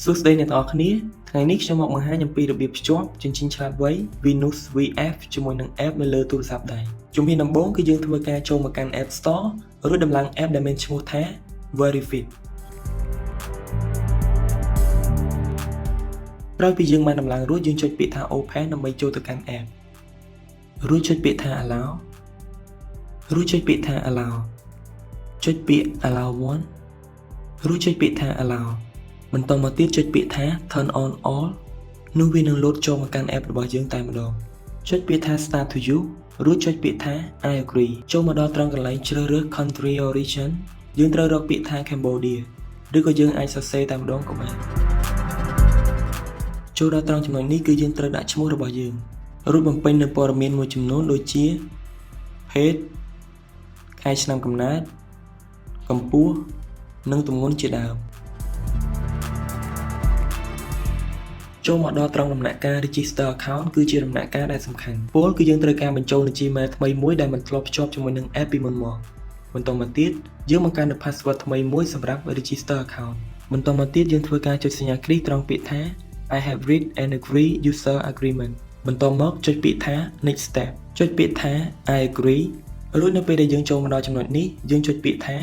សួស្តីអ្នកទាំងអស់គ្នាថ្ងៃនេះខ្ញុំមកបង្ហាញអំពីរបៀបភ្ជាប់ជញ្ជីងឆ្លាតវៃ Venus VF ជាមួយនឹង app នៅលើទូរស័ព្ទដៃជំហានដំបូងគឺយើងធ្វើការចូលមកកាន់ App Store រួចដំឡើង app ដែលមានឈ្មោះថា Verifit ក្រោយពីយើងបានដំឡើងរួចយើងចុចពាក្យថា Open ដើម្បីចូលទៅកាន់ app រួចចុចពាក្យថា Allow រួចចុចពាក្យថា Allow ចុចពាក្យ Allow one រួចចុចពាក្យថា Allowបន្តមកទៀតចុចពាក្យថា Turn on all នោះវានឹងលោតចូលមកកាន់ app របស់យើងតែម្ដងចុចពាក្យថា Start to use រួចចុចពាក្យថា I agree ចូលមកដល់ត្រង់កន្លែងជ្រើសរើស Country Origin យើងត្រូវរកពាក្យថា Cambodia ឬក៏យើងអាចសរសេរតែម្ដងក៏បានចូលដល់ត្រង់ចំណុចនេះគឺយើងត្រូវដាក់ឈ្មោះរបស់យើងរួចបំពេញនូវព័ត៌មានមួយចំនួនដូចជាភេទខែឆ្នាំកំណើតកម្ពស់និងទម្ងន់ជាដើមចូលមកដល់ត្រង់ដំណាក់កាល Register Account គឺជាដំណាក់កាលដែលសំខាន់ពលគឺយើងត្រូវការបញ្ចូលនូវ Gmail ថ្មីមួយដែលមិនធ្លាប់ភ្ជាប់ជាមួយនឹង app ពីមុនមកបន្តមកទៀតយើងបង្កើតនូវ password ថ្មីមួយសម្រាប់ Register Account បន្តមកទៀតយើងធ្វើការចុចសញ្ញាគ្រីសត្រង់ពាក្យថា I have read and agree user agreement បន្តមកចុចពាក្យថា Next step ចុចពាក្យថា I agree រួចនៅពេលដែលយើងចូលមកដល់ចំណុចនេះយើងចុចពាក្យថា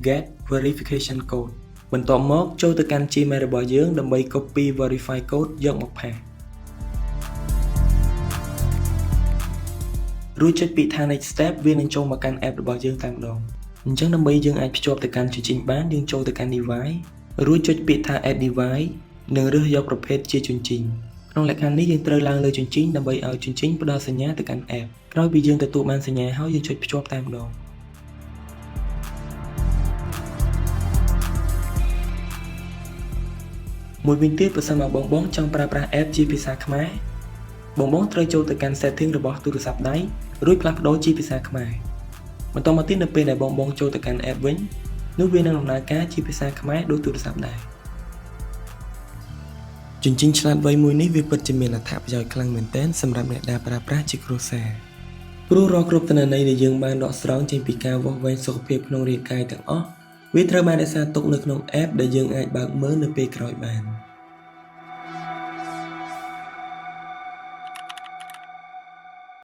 Get verification code បន្ទាប់មកចូលទៅកាន់ Gmail របស់យើងដើម្បី copy verify code យកមកផាសរួចចុចពាក្យថា Next step វានឹងចូលមកកាន់ app របស់យើងតែម្ដងអញ្ចឹងដើម្បីយើងអាចភ្ជាប់ទៅកាន់ជញ្ជីងបានយើងចូលទៅកាន់ device រួចចុចពាក្យថា add device និងរើសយកប្រភេទជាជញ្ជីងក្នុងលក្ខខណ្ឌនេះយើងត្រូវឡើងលើជញ្ជីងដើម្បីឲ្យជញ្ជីងផ្ដល់សញ្ញាទៅកាន់ app ក្រោយពីយើងទទួលបានសញ្ញាហើយយើងចុចភ្ជាប់តែម្ដងមួយវិញទៀតប្រសិនបើបងចង់ប្រើប្រាស់ app ជាភាសាខ្មែរបងត្រូវចូលទៅកាន់ setting របស់ទូរស័ព្ទដៃរួចផ្លាស់ប្ដូរជាភាសាខ្មែរបន្តមកទៀតនៅពេលដែលបងចូលទៅកាន់ app វិញនោះវានឹងដំណើរការជាភាសាខ្មែរដូចទូរស័ព្ទដែរជញ្ជីងឆ្លាតវៃមួយនេះវាពិតជាមានអត្ថប្រយោជន៍ខ្លាំងមែនទែនសម្រាប់អ្នកដែលប្រើប្រាស់ជាគ្រួសារព្រោះរាល់គ្រប់ទិន្នន័យដែលយើងបានដកស្រង់ចេញពីការវាស់វែងសុខភាពក្នុងរាងកាយទាំងអស់វាត្រូវបានរក្សាទុកនៅក្នុង app ដែលយើងអាចបើកមើលនៅពេលក្រោយបាន